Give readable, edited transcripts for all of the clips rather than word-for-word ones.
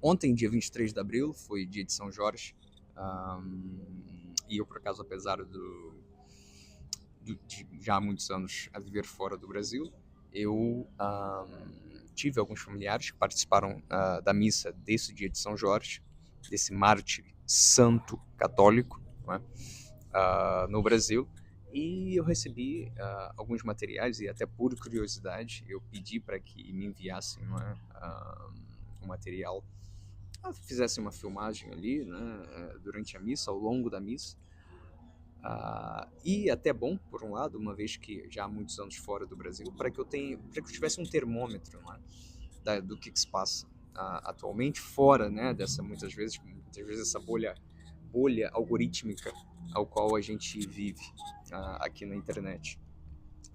Ontem, dia 23 de abril, foi dia de São Jorge, e eu, por acaso, apesar de já há muitos anos a viver fora do Brasil, eu tive alguns familiares que participaram da missa desse dia de São Jorge, desse mártir santo católico, não é? No Brasil, e eu recebi alguns materiais, e até por curiosidade eu pedi para que me enviassem, não é, um material, fizessem uma filmagem ali, né, durante a missa, ao longo da missa. E até bom, por um lado, uma vez que já há muitos anos fora do Brasil, para que eu tivesse um termômetro, não é, do que se passa atualmente fora, né, dessa muitas vezes essa bolha algorítmica ao qual a gente vive aqui na internet,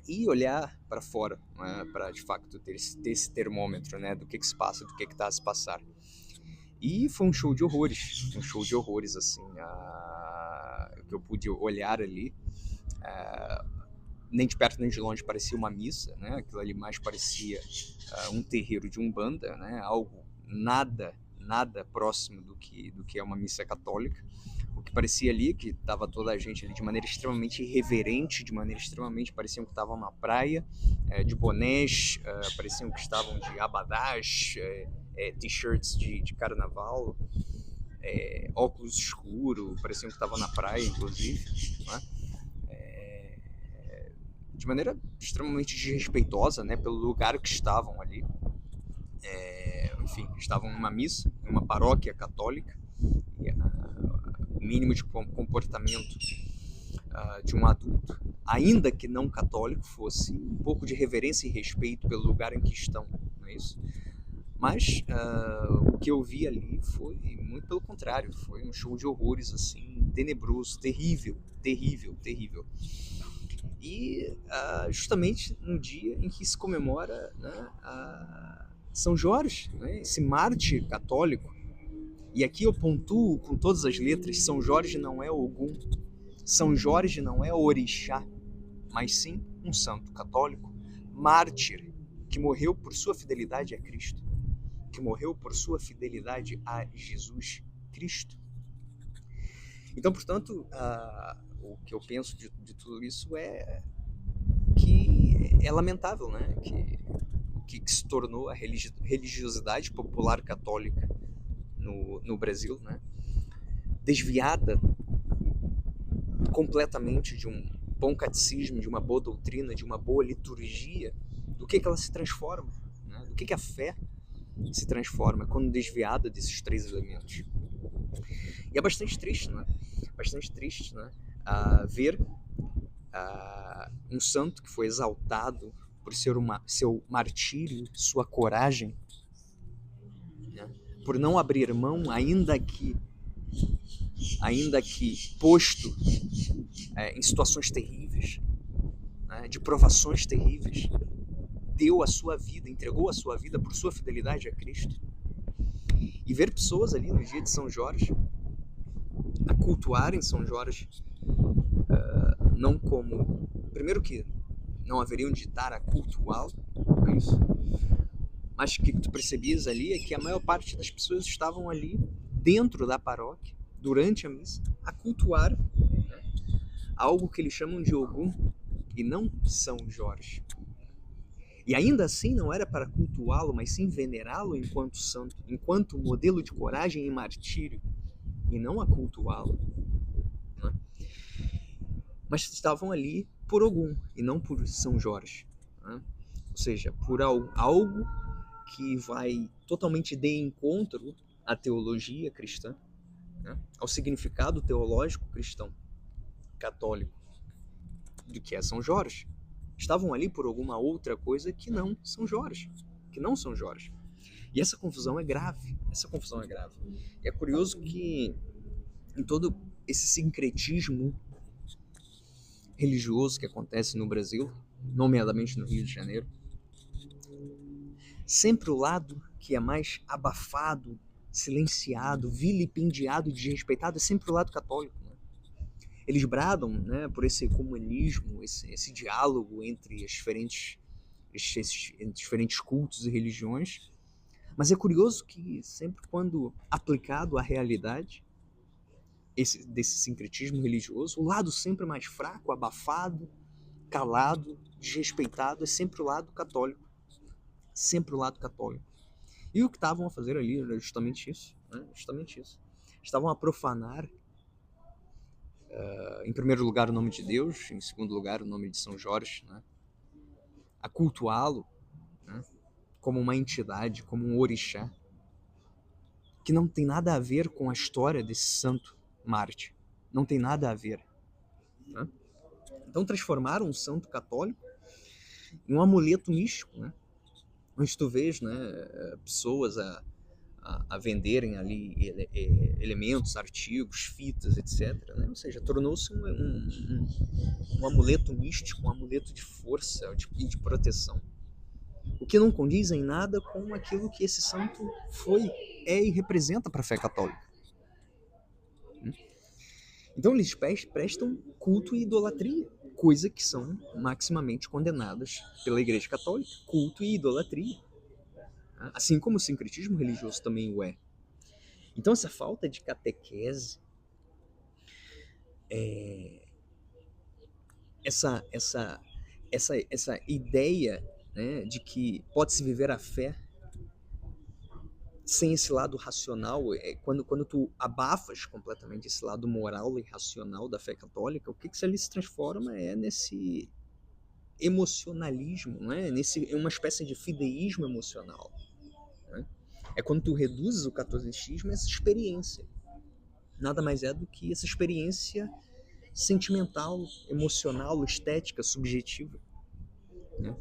e olhar para fora, né, para de fato ter esse termômetro, né, do que se passa, do que está a se passar. E foi um show de horrores, assim, que eu pude olhar ali. Nem de perto nem de longe parecia uma missa, né? Aquilo ali mais parecia um terreiro de umbanda, né? Algo nada próximo do que é uma missa católica. O que parecia ali, que estava toda a gente ali de maneira extremamente irreverente, pareciam que estavam na praia, de bonés, pareciam que estavam de abadás, t-shirts de carnaval, óculos escuros, pareciam que estavam na praia, inclusive, né? De maneira extremamente desrespeitosa, né, pelo lugar que estavam ali. Enfim, estavam numa missa, numa paróquia católica, e o mínimo de comportamento de um adulto, ainda que não católico, fosse um pouco de reverência e respeito pelo lugar em que estão, não é isso? Mas o que eu vi ali foi muito pelo contrário, foi um show de horrores, assim, tenebroso, terrível. E justamente no dia em que se comemora, né, São Jorge, né, esse mártir católico. E aqui eu pontuo com todas as letras: São Jorge não é Ogum, São Jorge não é orixá, mas sim um santo católico, mártir, que morreu por sua fidelidade a Cristo, que morreu por sua fidelidade a Jesus Cristo. Então, portanto, o que eu penso de tudo isso é que é lamentável, né? Que se tornou a religiosidade popular católica no Brasil, né? Desviada completamente de um bom catecismo, de uma boa doutrina, de uma boa liturgia. Do que ela se transforma, né? Do que a fé se transforma quando desviada desses três elementos. E é bastante triste, né? Bastante triste, né? Ver um santo que foi exaltado por seu martírio, sua coragem, né? Por não abrir mão, ainda que posto em situações terríveis, né, de provações terríveis, deu a sua vida, entregou a sua vida por sua fidelidade a Cristo. E ver pessoas ali no dia de São Jorge a cultuarem São Jorge, não como, primeiro, que não haveriam de estar a cultuá-lo, não é isso? Mas o que tu percebias ali é que a maior parte das pessoas estavam ali dentro da paróquia, durante a missa, a cultuar, né, algo que eles chamam de Ogum e não São Jorge. E ainda assim não era para cultuá-lo, mas sim venerá-lo enquanto santo, enquanto modelo de coragem e martírio, e não a cultuá-lo, né? Mas estavam ali por Ogum e não por São Jorge, né? Ou seja, por algo que vai totalmente de encontro à teologia cristã, né, ao significado teológico cristão católico do que é São Jorge. Estavam ali por alguma outra coisa que não São Jorge, E essa confusão é grave, E é curioso que em todo esse sincretismo religioso que acontece no Brasil, nomeadamente no Rio de Janeiro, sempre o lado que é mais abafado, silenciado, vilipendiado e desrespeitado é sempre o lado católico, né? Eles bradam, né, por esse ecumenismo, esse diálogo entre esses diferentes cultos e religiões, Mas é curioso que sempre quando aplicado à realidade desse sincretismo religioso, o lado sempre mais fraco, abafado, calado, desrespeitado, é sempre o lado católico. Sempre o lado católico. E o que estavam a fazer ali era justamente isso. Né? Justamente isso. Estavam a profanar, em primeiro lugar, o nome de Deus, em segundo lugar, o nome de São Jorge, né? A cultuá-lo, né? Como uma entidade, como um orixá, que não tem nada a ver com a história desse santo Marte. Não tem nada a ver. Né? Então transformaram um santo católico em um amuleto místico, né? Onde tu vês, né, pessoas a venderem ali elementos, artigos, fitas, etc. Né? Ou seja, tornou-se um amuleto místico, um amuleto de força e de proteção. O que não condiz em nada com aquilo que esse santo foi, é e representa para a fé católica. Então eles prestam culto e idolatria, coisa que são maximamente condenadas pela Igreja Católica, culto e idolatria. Assim como o sincretismo religioso também o é. Então essa falta de catequese, essa ideia, né, de que pode-se viver a fé sem esse lado racional, quando tu abafas completamente esse lado moral e racional da fé católica, o que ali se transforma é nesse emocionalismo, né? É uma espécie de fideísmo emocional. Né? É quando tu reduzes o catolicismo a essa experiência. Nada mais é do que essa experiência sentimental, emocional, estética, subjetiva. Né?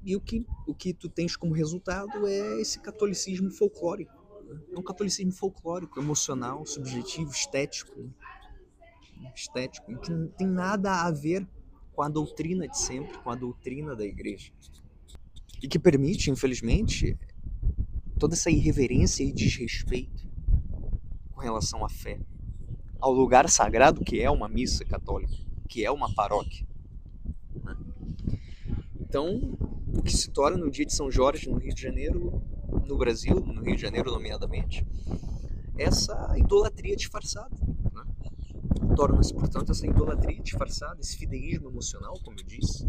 E o que tu tens como resultado é esse catolicismo folclórico. Né? É um catolicismo folclórico, emocional, subjetivo, estético. Né? Estético, que não tem nada a ver com a doutrina de sempre, com a doutrina da igreja. E que permite, infelizmente, toda essa irreverência e desrespeito com relação à fé, ao lugar sagrado que é uma missa católica, que é uma paróquia. Né? Então, o que se torna no dia de São Jorge, no Rio de Janeiro, no Brasil, no Rio de Janeiro nomeadamente, essa idolatria disfarçada. Né? Torna-se, portanto, essa idolatria disfarçada, esse fideísmo emocional, como eu disse.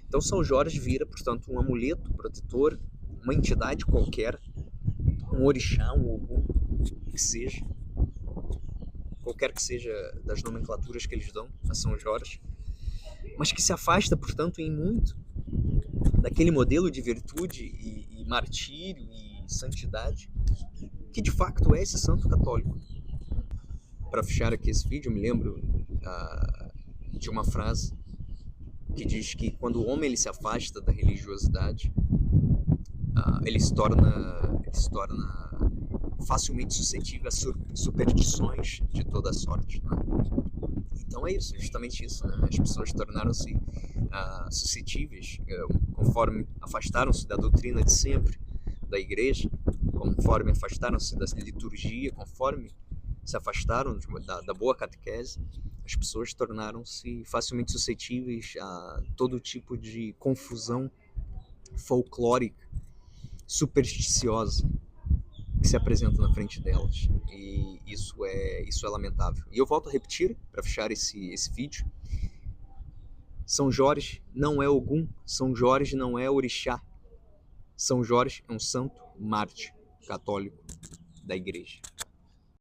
Então São Jorge vira, portanto, um amuleto protetor, uma entidade qualquer, um orixá, um ogum, que seja, qualquer que seja das nomenclaturas que eles dão a São Jorge, mas que se afasta, portanto, em muito daquele modelo de virtude e martírio e santidade que de facto é esse santo católico. Para fechar aqui esse vídeo, eu me lembro de uma frase que diz que quando o homem ele se afasta da religiosidade, ele se torna facilmente suscetível a superstições de toda sorte. Né? Então é isso, justamente isso. Né? As pessoas tornaram-se suscetíveis conforme afastaram-se da doutrina de sempre da igreja, conforme afastaram-se da liturgia, conforme se afastaram da boa catequese, as pessoas tornaram-se facilmente suscetíveis a todo tipo de confusão folclórica, supersticiosa que se apresenta na frente delas. E isso é lamentável. E eu volto a repetir, para fechar esse vídeo, São Jorge não é Ogum, São Jorge não é orixá. São Jorge é um santo mártir católico da igreja.